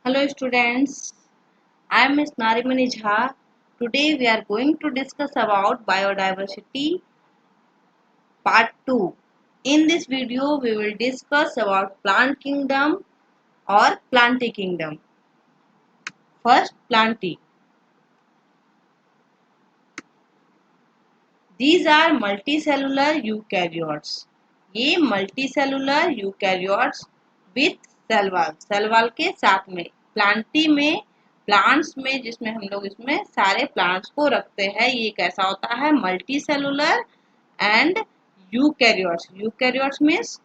Hello students, I am Ms. Narimani Jha. Today we are going to discuss about biodiversity part 2. In this video we will discuss about plant kingdom or plantae kingdom. First, plantae. These are multicellular eukaryotes. ये multicellular eukaryotes with cell wall के साथ में Plantae में plants में जिसमें हम लोग इसमें सारे प्लांट्स को रखते हैं ये कैसा होता है multi cellular and eukaryotes means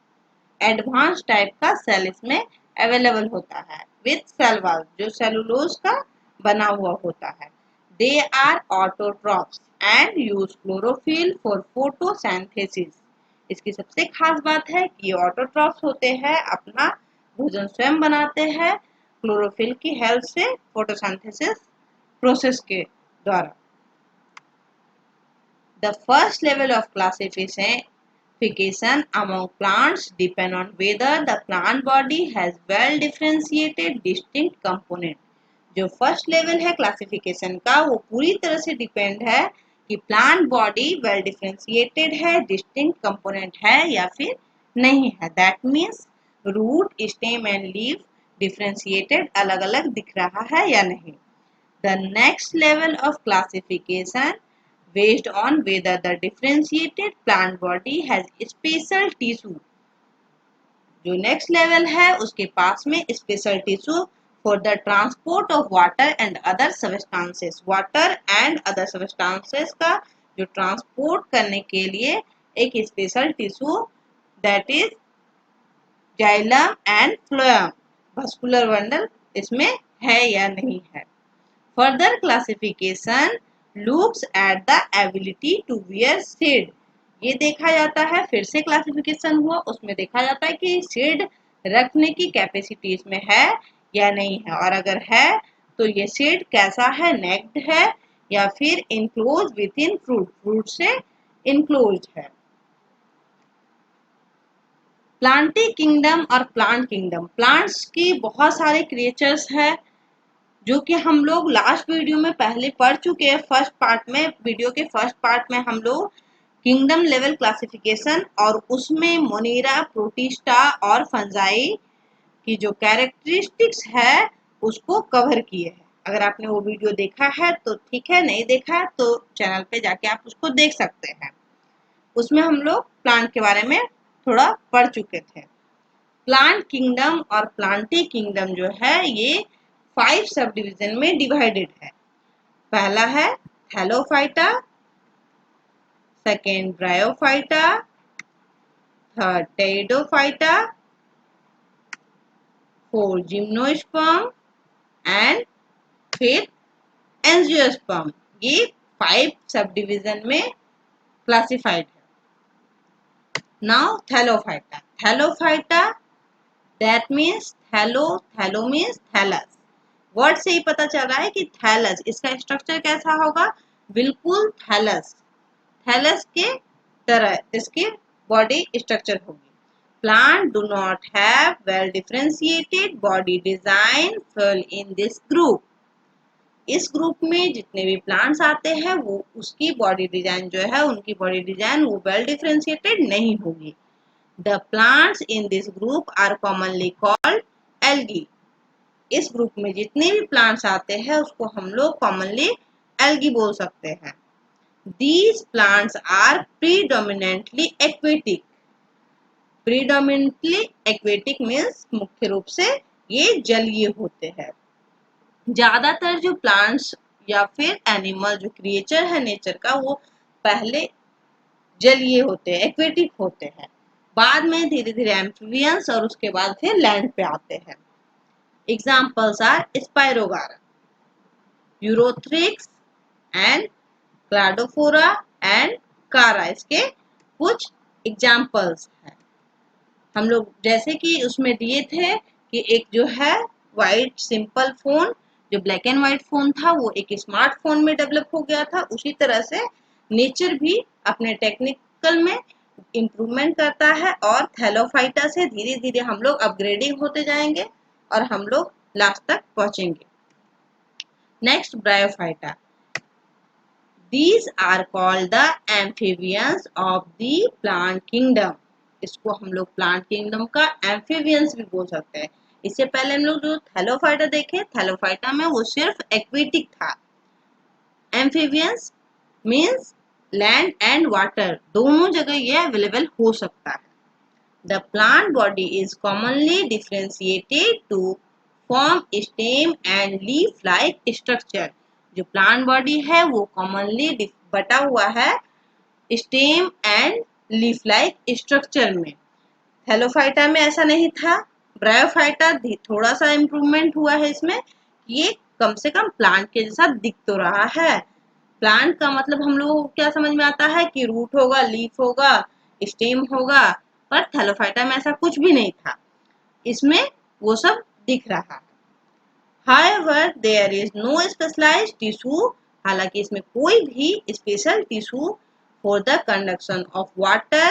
advance type का सेल इसमें अवेलेबल होता है विथ सेल वॉल जो सेलुलोज का बना हुआ होता है they are autotrophs and use chlorophyll for photosynthesis इसकी सबसे खास बात है कि ये ऑटोट्रॉप्स होते हैं अपना भोजन स्वयं बनाते हैं क्लोरोफिल की हेल्प से फोटोसिंथेसिस प्रोसेस के द्वारा the first level of classification among plants depend on whether the plant body has well differentiated distinct component. जो फर्स्ट लेवल है क्लासिफिकेशन का वो पूरी तरह से डिपेंड है कि प्लांट बॉडी वेल डिफरेंशिएटेड है डिस्टिंक्ट कंपोनेंट है या फिर नहीं है that means root stem and leaf differentiated अलग अलग दिख रहा है या नहीं the next level of classification based on whether the differentiated plant body has special tissue. जो नेक्स्ट लेवल है उसके पास में special tissue for the transport of water and other substances water and other substances का जो transport करने के लिए एक special tissue that is xylem and phloem vascular bundle इसमें है या नहीं है further classification looks at the ability to wear shade ये देखा जाता है फिर से क्लासिफिकेशन हुआ उसमें देखा जाता है कि शेड रखने की कैपेसिटी इसमें है या नहीं है और अगर है तो ये शेड कैसा है नेक्ड है या फिर इनक्लोज विद इन फ्रूट से इनक्लोज है प्लांटी किंगडम और प्लांट किंगडम प्लांट्स की बहुत सारे क्रिएचर्स है जो कि हम लोग लास्ट वीडियो में पहले पढ़ चुके हैं फर्स्ट पार्ट में वीडियो के फर्स्ट पार्ट में हम लोग किंगडम लेवल क्लासिफिकेशन और उसमें मोनेरा प्रोटिस्टा और फंजाई की जो कैरेक्टरिस्टिक्स है उसको कवर किए हैं अगर आपने वो वीडियो देखा है तो ठीक है नहीं देखा है तो चैनल पे जाके आप उसको देख सकते हैं उसमें हम लोग प्लांट के बारे में थोड़ा पढ़ चुके थे प्लांट किंगडम और प्लांटी किंगडम जो है ये 5 सब डिवीजन में डिवाइडेड है पहला है thallophyta second bryophyta third pteridophyta fourth gymnosperm and fifth angiosperm ये 5 सब डिवीजन में क्लासिफाइड है now thallophyta that means thallo means thallus word से ही पता चल रहा है कि थैलस इसका स्ट्रक्चर कैसा होगा बिल्कुल थैलस के तरह इसकी बॉडी स्ट्रक्चर होगी plant do not have well differentiated body design fall in this group इस ग्रुप में जितने भी प्लांट्स आते हैं वो उसकी बॉडी डिजाइन जो है उनकी बॉडी डिजाइन वो वेल डिफरेंशिएटेड नहीं होगी the plants in this group are commonly called algae इस ग्रुप में जितने भी प्लांट्स आते हैं उसको हम लोग कॉमनली एल्गी बोल सकते हैं these plants are predominantly aquatic means मुख्य रूप से ये जलीय होते हैं ज्यादातर जो प्लांट्स या फिर एनिमल जो क्रिएचर है नेचर का वो पहले जलीय होते हैं एक्वेटिक होते हैं बाद में धीरे धीरे एम्फिबियंस और उसके बाद फिर लैंड पे आते हैं Examples are Spirogyra, Urothrix and Cladophora and Cara इसके कुछ एग्जाम्पल्स हैं हम लोग जैसे कि उसमें दिए थे कि एक जो है वाइट सिंपल फोन जो ब्लैक एंड व्हाइट फोन था वो एक स्मार्टफोन में डेवलप हो गया था उसी तरह से नेचर भी अपने टेक्निकल में इम्प्रूवमेंट करता है और थैलोफाइटा से धीरे धीरे हम लोग अपग्रेडिंग होते जाएंगे और हम लोग लास्ट तक पहुंचेंगे। Next Bryophyta, these are called the amphibians of the plant kingdom. इसको हम लोग प्लांट किंगडम का एम्फीबियंस भी बोल सकते हैं। इससे पहले हम लोग जो थैलोफाइटा देखे, थैलोफाइटा में वो सिर्फ एक्वेटिक था। Amphibians means land and water दोनों जगह ये अवेलेबल हो सकता है। The plant body is commonly differentiated to form stem and leaf like structure. जो प्लांट बॉडी है वो कॉमनली बटा हुआ है stem and leaf like structure में। थैलोफाइटा में ऐसा नहीं था। ब्रायोफाइटा थोड़ा सा इम्प्रूवमेंट हुआ है इसमें, ये कम से कम प्लांट के जैसा दिख तो रहा है। प्लांट का मतलब हम लोगों को क्या समझ में आता है कि रूट होगा, लीफ होगा, स्टेम होगा, पर थैलोफाइटा में ऐसा कुछ भी नहीं था। इसमें वो सब दिख रहा है। However, there is no specialized tissue, हालांकि इसमें कोई भी special tissue for the conduction of water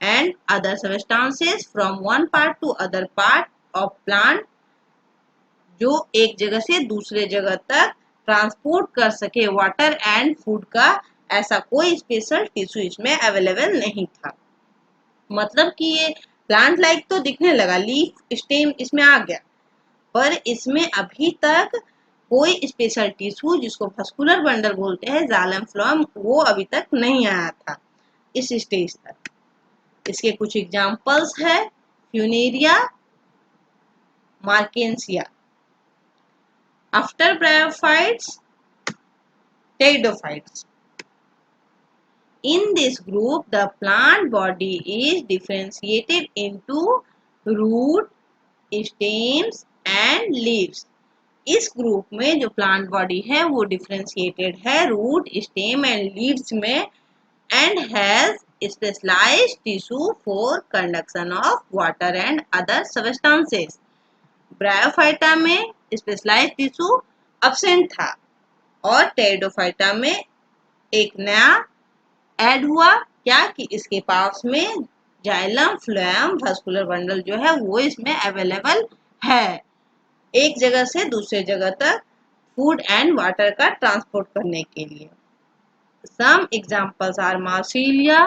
and other substances from one part to other part of plant, जो एक जगह से दूसरे जगह तक ट्रांसपोर्ट कर सके वाटर एंड फूड का, ऐसा कोई स्पेशल टिश्यू इसमें अवेलेबल नहीं था। मतलब कि ये प्लांट लाइक तो दिखने लगा, लीफ स्टेम इसमें आ गया, पर इसमें अभी तक कोई स्पेशल टिश्यू जिसको वस्कुलर बंडल बोलते हैं, जाइलम फ्लोएम, वो अभी तक नहीं आया था इस स्टेज तक। इसके कुछ एग्जांपल्स है, Funaria, मार्केंसिया। After bryophytes, pteridophytes. In this group, the plant body is differentiated into root, stems and leaves. इस ग्रुप में जो प्लांट बॉडी है वो डिफरेंशिएटेड है रूट, स्टेम एंड लीव्स में, and has specialised tissue for conduction of water and other substances. Bryophyta में specialised tissue absent था और टेरिडोफाइटा में एक नया ऐड हुआ, क्या कि इसके पास में जाइलम फ्लोएम वस्कुलर बंडल जो है वो इसमें अवेलेबल है, एक जगह से दूसरे जगह तक फूड एंड वाटर का ट्रांसपोर्ट करने के लिए। Some examples are marsilea,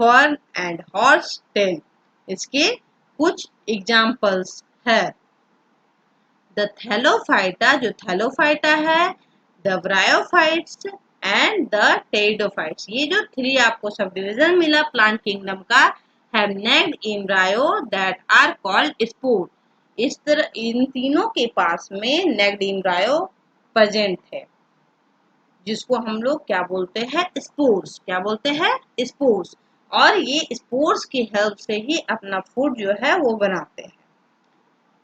fern and horsetail. इसके कुछ एग्जांपल्स है। द थैलोफाइटा, जो थैलोफाइटा है, the bryophytes and the pteridophytes. ये जो थ्री आपको सब डिविजन मिला प्लांट किंगडम का, have naked embryo that are called spore. इस तरह इन तीनों के पास में नेक्ड एम्ब्रायो प्रेजेंट है, जिसको हम लोग क्या बोलते हैं, स्पोर्स। क्या बोलते हैं, स्पोर्स। और ये स्पोर्स की हेल्प से ही अपना फूड जो है वो बनाते हैं।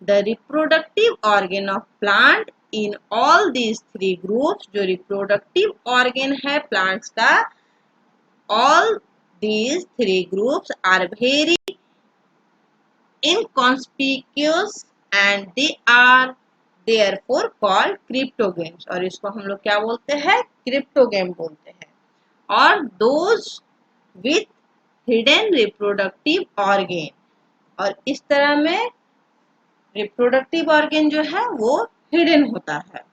The reproductive organ of plant in all these three groups, जो रिप्रोडक्टिव ऑर्गन है प्लांट्स का, all these three groups are very inconspicuous and they are therefore called cryptogames। और इसको हम लोग क्या बोलते हैं, क्रिप्टोगेम बोलते हैं। और those with hidden reproductive organ, और इस तरह में रिप्रोडक्टिव ऑर्गन जो है वो हिडन होता है।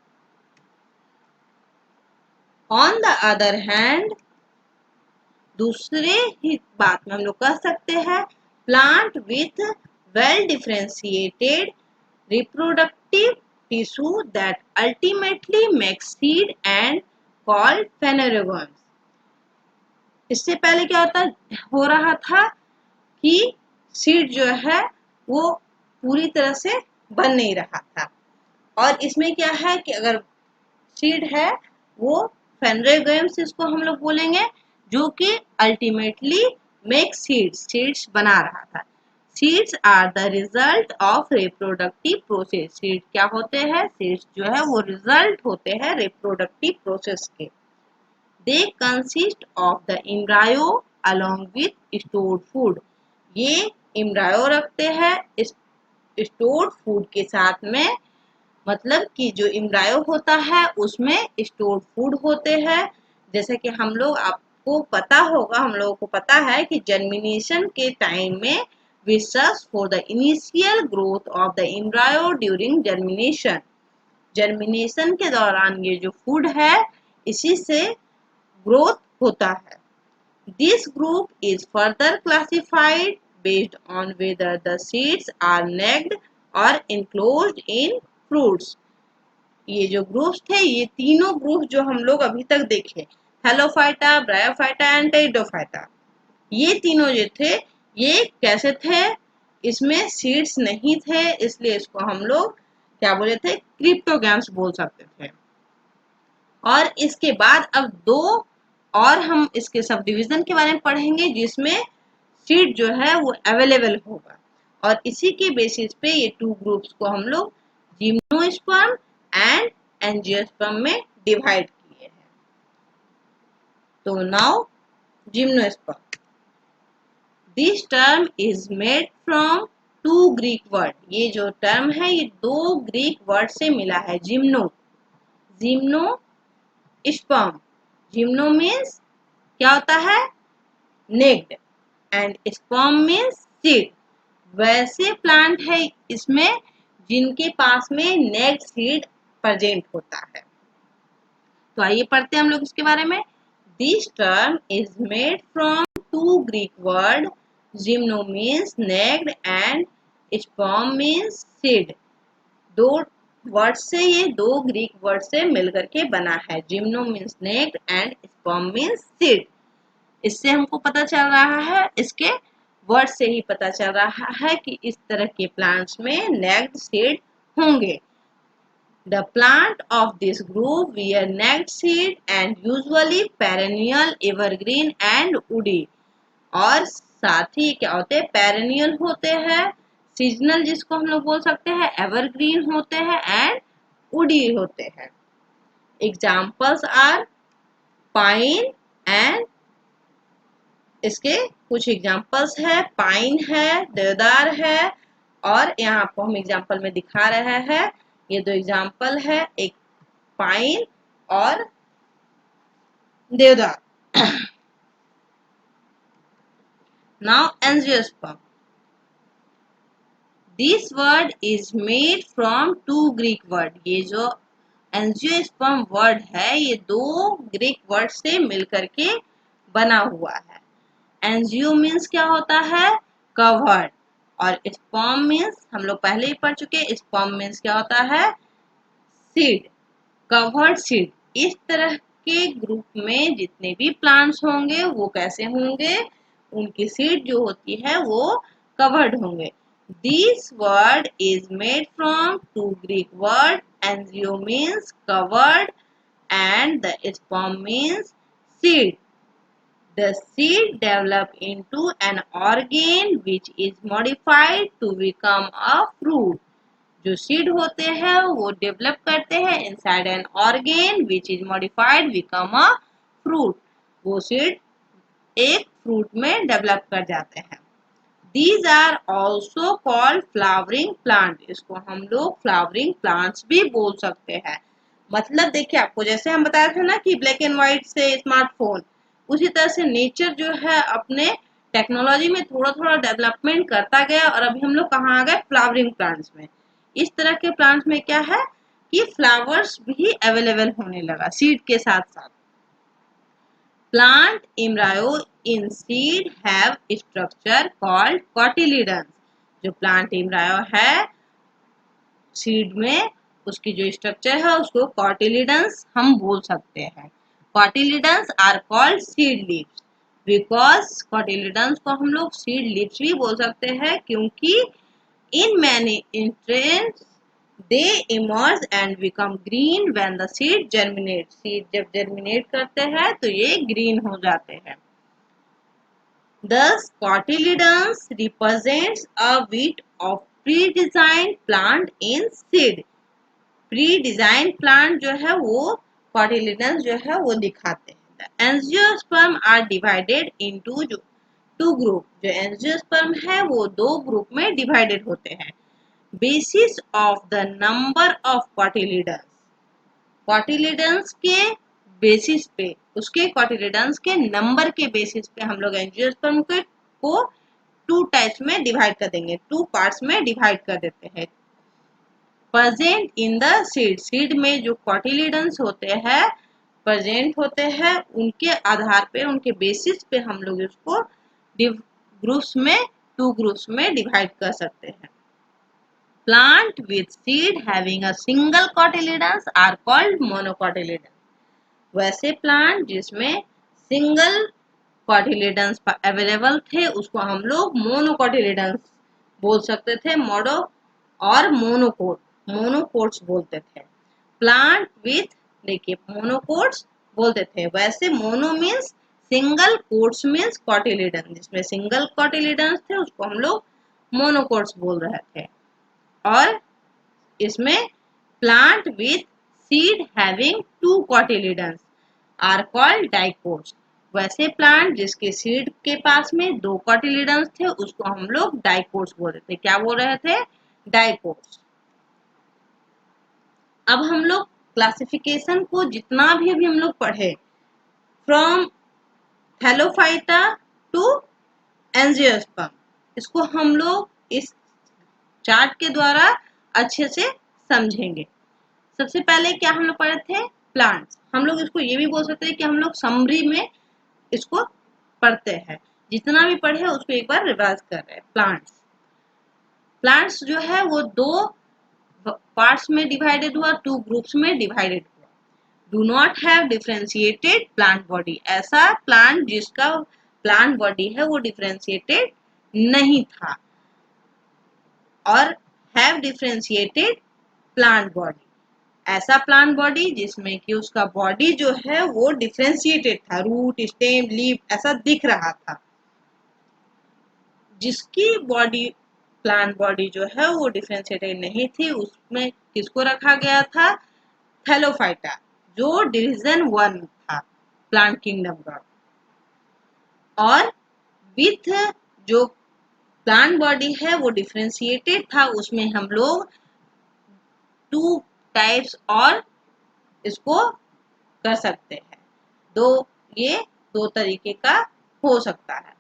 ऑन द अदर हैंड, दूसरे ही बात में हम लोग कह सकते हैं, plant with well differentiated reproductive tissue that ultimately makes seed and called phanerogames। इससे पहले क्या हो रहा था कि सीड जो है वो पूरी तरह से बन नहीं रहा था, और इसमें क्या है कि अगर सीड है वो फेनरेगम्स इसको हम लोग बोलेंगे, जो कि अल्टीमेटली मेक सीड्स बना रहा था। Seeds are the result of reproductive process. Seed क्या होते हैं, सीड्स जो है वो रिजल्ट होते हैं रिप्रोडक्टिव प्रोसेस के। They consist of the embryo along with stored food. ये एम्ब्रायो रखते हैं स्टोर्ड फूड के साथ में, मतलब कि जो एम्ब्रायो होता है उसमें स्टोर्ड फूड होते हैं। जैसे कि हम लोग, आपको पता होगा, हम लोगों को पता है कि जर्मिनेशन के टाइम में which serves for the initial growth of the embryo during germination. Germination के दौरान ये जो फूड है इसी से ग्रोथ होता है. This group is further classified based on whether the seeds are naked और enclosed इन फ्रूट्स. ये जो ग्रुप्स थे ये तीनों ग्रुप जो हम लोग अभी तक देखे, हेलोफाइटा, ब्रायोफाइटा एंड टेरिडोफाइटा, ये तीनों जो थे ये कैसे थे, इसमें सीड्स नहीं थे, इसलिए इसको हम लोग क्या बोले थे, क्रिप्टोगैम्स बोल सकते थे. और इसके बाद अब दो और हम इसके सब डिवीजन के बारे में पढ़ेंगे जिसमें सीड जो है वो अवेलेबल होगा, और इसी के बेसिस पे ये टू ग्रुप्स को हम लोग जिम्नोस्पर्म एंड एंजियोस्पर्म में डिवाइड किए हैं. तो now gymnosperm, this term is made from two Greek word. ये जो टर्म है ये दो ग्रीक वर्ड से मिला है. Gymno sperm. जिम्नो मीन्स क्या होता है, naked, and sperm means seed. वैसे प्लांट है इसमें जिनके पास में नेक्ड सीड प्रेजेंट होता है. तो आइए पढ़ते हैं हम लोग इसके बारे में. This term is made from two Greek word. Gymno means naked and sperm means seed. दो वर्ड से, ये दो ग्रीक वर्ड से मिलकर के बना है. Gymno means naked and sperm means seed. इससे हमको पता चल रहा है, इसके वर्ड से ही पता चल रहा है कि इस तरह के प्लांट्स में नेक्ड सीड होंगे. The plant of this group bear necked seed and usually perennial, evergreen and woody. और साथ ही क्या होते हैं, पेरेनियल होते हैं, सीजनल जिसको हम लोग बोल सकते हैं, एवरग्रीन होते हैं एंड वुडी होते हैं. एग्जाम्पल्स आर पाइन एंड, इसके कुछ एग्जाम्पल्स है, पाइन है, देवदार है, और यहाँ आपको हम एग्जाम्पल में दिखा रहे हैं. ये दो एग्जाम्पल है, एक पाइन और देवदार. Now angiosperm. This word is made from two Greek word. ये जो एंजियोस्पर्म वर्ड है ये दो ग्रीक वर्ड से मिलकर के बना हुआ है. एंजियो मीन्स क्या होता है, कवर्ड, और स्पर्म मीन्स हम लोग पहले ही पढ़ चुके. स्पर्म मीन्स क्या होता है, सीड, कवर्ड सीड. इस तरह के ग्रुप में जितने भी प्लांट्स होंगे वो कैसे होंगे, उनकी सीड जो होती है वो कवर्ड होंगे. This word is made from two Greek word. Angio means covered and the sperm means seed. The seed develop into an organ which is modified to become a fruit. जो seed होते हैं वो develop करते हैं inside an organ which is modified become a fruit. वो seed एक fruit में develop कर जाते हैं. These are also called flowering plant. इसको हम लोग फ्लावरिंग प्लांट्स भी बोल सकते हैं. मतलब देखिए, आपको जैसे हम बताया था ना कि ब्लैक एंड व्हाइट से स्मार्टफोन, उसी तरह से नेचर जो है अपने टेक्नोलॉजी में थोड़ा थोड़ा डेवलपमेंट करता गया, और अभी हम लोग कहाँ आ गए, फ्लावरिंग प्लांट्स में. इस तरह के प्लांट्स में क्या है कि फ्लावर्स भी अवेलेबल होने लगा सीड के साथ साथ. Plant embryo in seed have structure called cotyledons. जो प्लांट एम्ब्रायो है सीड में, उसकी जो स्ट्रक्चर है उसको कॉटिलिडन्स हम बोल सकते हैं. Cotyledons are called seed leaves. Because cotyledons को हम लोग सीड लीव्स भी बोल सकते हैं क्योंकि in many instances they emerge and become green when the seed germinates. seed जब germinate करते हैं तो ये green हो जाते हैं. Thus cotyledons represents a bit of pre-designed plant in seed. pre-designed plant जो है वो cotyledons जो है वो दिखाते हैं. The angiosperm are divided into two group. जो एंजियोस्पर्म है वो दो ग्रुप में डिवाइडेड होते हैं. Basis of the number of cotyledons. Cotyledons के बेसिस पे, उसके कॉटिलिडन्स के नंबर के बेसिस पे हम लोग एंजियोस्पर्म को टू टाइप्स में डिवाइड कर देंगे, टू पार्ट्स में डिवाइड कर देते हैं। Present in the seed, seed में जो कॉटिलिडन्स होते हैं प्रेजेंट होते हैं, उनके आधार पे, उनके बेसिस पे हम लोग इसको ग्रुप्स में, टू ग्रुप्स में डिवाइड कर सकते हैं। Plant with seed having a single cotyledons are called monocotyledons. वैसे प्लांट जिसमें सिंगल कॉटिलिडन्स अवेलेबल थे उसको हम लोग मोनोकॉटिलिडन्स बोल सकते थे, मोडो और मोनोकोट, मोनोकोट्स बोलते थे। प्लांट विथ, देखिए मोनोकोट्स बोलते थे, वैसे mono means single, quotes means cotyledon, जिसमें सिंगल कॉटिलिडन्स थे उसको हम लोग मोनोकोट्स बोल रहे थे। और इसमें plant with seed having two cotyledons are called dicots. वैसे प्लांट जिसके सीड के पास में दो कॉटिलिडन्स थे उसको हम लोग डाइकोट्स बोल रहे थे। क्या बोल रहे थे? डाइकोट्स। अब हम लोग क्लासिफिकेशन को जितना भी अभी हम लोग पढ़े, फ्रॉम थैलोफाइटा टू एंजियोस्पर्म, इसको हम लोग इस चार्ट के द्वारा अच्छे से समझेंगे। सबसे पहले क्या हम लोग पढ़े थे? प्लांट्स। हम लोग इसको ये भी बोल सकते हैं कि हम लोग समरी में इसको पढ़ते हैं, जितना भी पढ़े उसको एक बार रिवाइज कर रहे हैं। प्लांट्स, प्लांट्स जो है वो दो पार्ट्स में डिवाइडेड हुआ, टू ग्रुप्स में डिवाइडेड हुआ। Do not have differentiated plant body, ऐसा प्लांट जिसका प्लांट बॉडी है वो डिफरेंशिएटेड नहीं था। और हैव डिफरेंशिएटेड प्लांट बॉडी, ऐसा प्लांट बॉडी जिसमें कि उसका बॉडी जो है वो डिफरेंशिएटेड था, रूट, स्टेम, लीफ ऐसा दिख रहा था। जिसकी बॉडी, प्लांट बॉडी जो है वो डिफरेंशिएटेड नहीं थी, उसमें किसको रखा गया था? थैलोफाइटा, जो डिवीजन 1 था प्लांट किंगडम का। और विथ जो प्लांट बॉडी है वो डिफरेंशिएटेड था, उसमें हम लोग टू टाइप्स और इसको कर सकते हैं, ये दो तरीके का हो सकता है।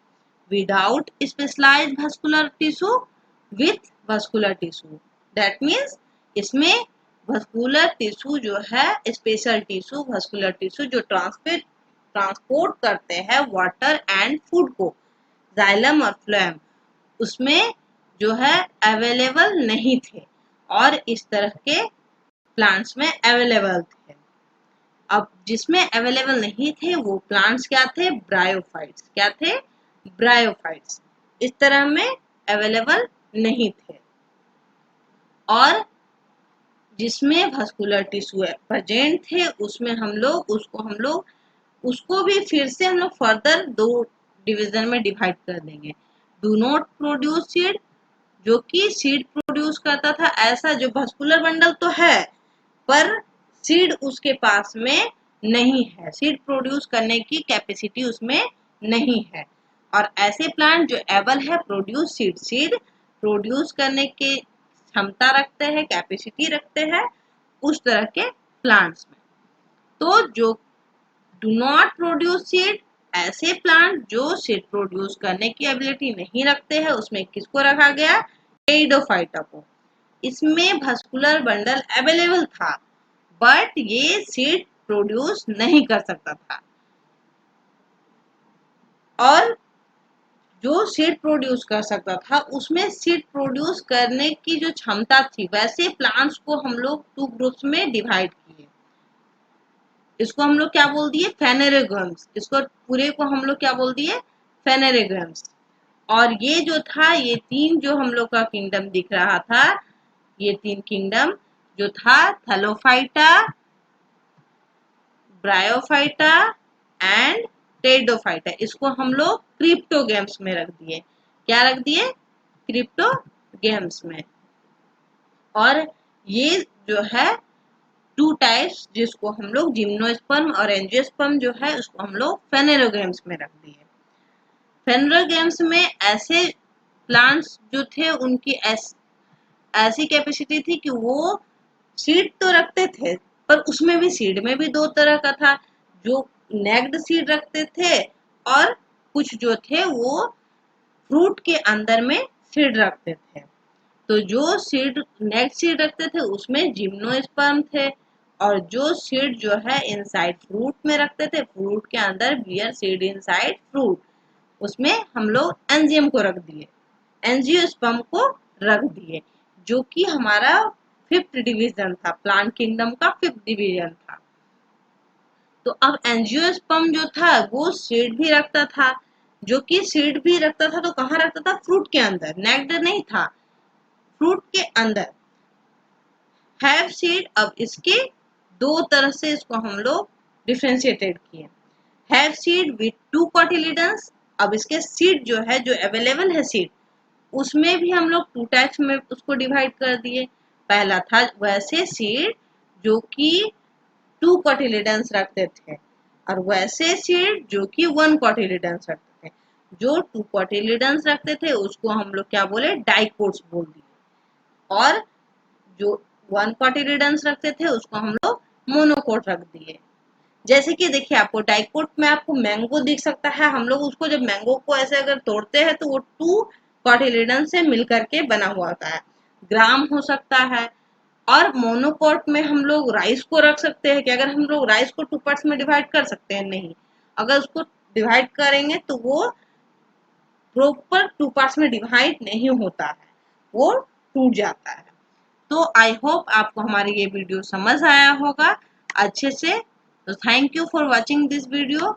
Without specialised vascular tissue, with vascular tissue, that means इसमें vascular टिश्यू जो है, स्पेशल टिश्यू, vascular टिश्यू जो ट्रांसपोर्ट करते हैं वाटर एंड फूड को, जाइलम और फ्लोएम, उसमें जो है अवेलेबल नहीं थे, और इस तरह के प्लांट्स में अवेलेबल थे। अब जिसमें अवेलेबल नहीं थे वो प्लांट्स क्या थे? ब्रायोफाइट्स। क्या थे? ब्रायोफाइट्स। इस तरह में अवेलेबल नहीं थे। और जिसमें vascular टिश्यू प्रेजेंट थे उसमें हम लोग उसको भी फिर से हम लोग फर्दर दो डिवीजन में डिवाइड कर देंगे। डू नॉट प्रोड्यूस सीड, जो कि सीड प्रोड्यूस करता था, ऐसा जो vascular बंडल तो है पर सीड उसके पास में नहीं है, सीड प्रोड्यूस करने की कैपेसिटी उसमें नहीं है। और ऐसे प्लांट जो एबल है प्रोड्यूस सीड, सीड प्रोड्यूस करने की क्षमता रखते हैं, कैपेसिटी रखते हैं, उस तरह के प्लांट्स में। तो जो डू नॉट प्रोड्यूस सीड, ऐसे प्लांट जो सीड प्रोड्यूस करने की एबिलिटी नहीं रखते हैं, उसमें किसको रखा गया? टेरिडोफाइटा को। इसमें vascular बंडल अवेलेबल था बट ये सीड प्रोड्यूस नहीं कर सकता था। और जो सीड प्रोड्यूस कर सकता था उसमें सीड प्रोड्यूस करने की जो क्षमता थी, वैसे प्लांट्स को हम लोग टू ग्रुप्स में डिवाइड किए। इसको हम लोग क्या बोल दिए? फेनेरोगम्स। इसको पूरे को हम लोग क्या बोल दिए? फेनेरोगम्स। और ये जो था, ये तीन जो हम लोग का किंगडम दिख रहा था, ये तीन किंगडम जो था, थैलोफाइटा, ब्रायोफाइटा एंड टेरिडोफाइटा, इसको हम लोग क्रिप्टोगेम्स में रख दिए। क्या रख दिए? क्रिप्टोगेम्स में। और ये जो है टू टाइप्स, जिसको हम लोग जिम्नोस्पर्म और एंजियोस्पर्म जो है उसको हम लोग फेनेरोगेम्स में रख दिए। फेनेरोगेम्स में ऐसे प्लांट्स जो थे उनकी ऐसी कैपेसिटी थी कि वो सीड तो रखते थे, पर उसमें भी सीड में भी दो तरह का था, जो नेक्ड सीड रखते थे और कुछ जो थे वो फ्रूट के अंदर में सीड रखते थे। तो जो सीड नेक्स्ट सीड रखते थे उसमें जिम्नोस्पर्म थे, और जो सीड जो है इनसाइड फ्रूट में रखते थे, फ्रूट के अंदर बियर सीड इनसाइड फ्रूट, उसमें हम लोग एंजियम को रख दिए, एंजियोस्पर्म को रख दिए, जो कि हमारा फिफ्थ डिवीजन था, प्लांट किंगडम का फिफ्थ डिवीजन था। तो अब एंजियोस्पर्म जो था वो सीड भी रखता था, जो कि सीड भी रखता था तो कहाँ रखता था? फ्रूट के अंदर, नेक्टर नहीं था, फ्रूट के अंदर। हैव सीड, अब इसके दो तरह से इसको हम लोग डिफ्रेंशिएटेड किए। Have seed with to cotyledons, अब इसके सीड जो है, जो अवेलेबल है सीड, उसमें भी हम लोग टू टाइप्स में उसको डिवाइड कर दिए। पहला था वैसे सीड जो कि टू कॉटिलिडन्स रखते थे, और वैसे सीड जो कि वन कॉटिलिडन्स रखते थे। जो टू कॉटिलिडन्स रखते थे उसको हम लोग क्या बोले? डाइकोट्स बोल दिए, और जो वन कॉटिलिडन्स रखते थे उसको हम लोग मोनोकोट रख दिए। जैसे कि देखिए, आपको डाइकोट में आपको मैंगो दिख सकता है, हम लोग उसको जब मैंगो को ऐसे अगर तोड़ते हैं तो वो टू कॉटिलिडन से मिलकर के बना हुआ होता है। ग्राम हो सकता है, और मोनोकोट में हम लोग राइस को रख सकते हैं कि अगर हम लोग राइस को टू पार्ट्स में डिवाइड कर सकते हैं? नहीं, अगर उसको डिवाइड करेंगे तो वो प्रॉपर टू पार्ट्स में डिवाइड नहीं होता है, वो टूट जाता है। तो आई होप आपको हमारी ये वीडियो समझ आया होगा अच्छे से। तो thank you for watching this video.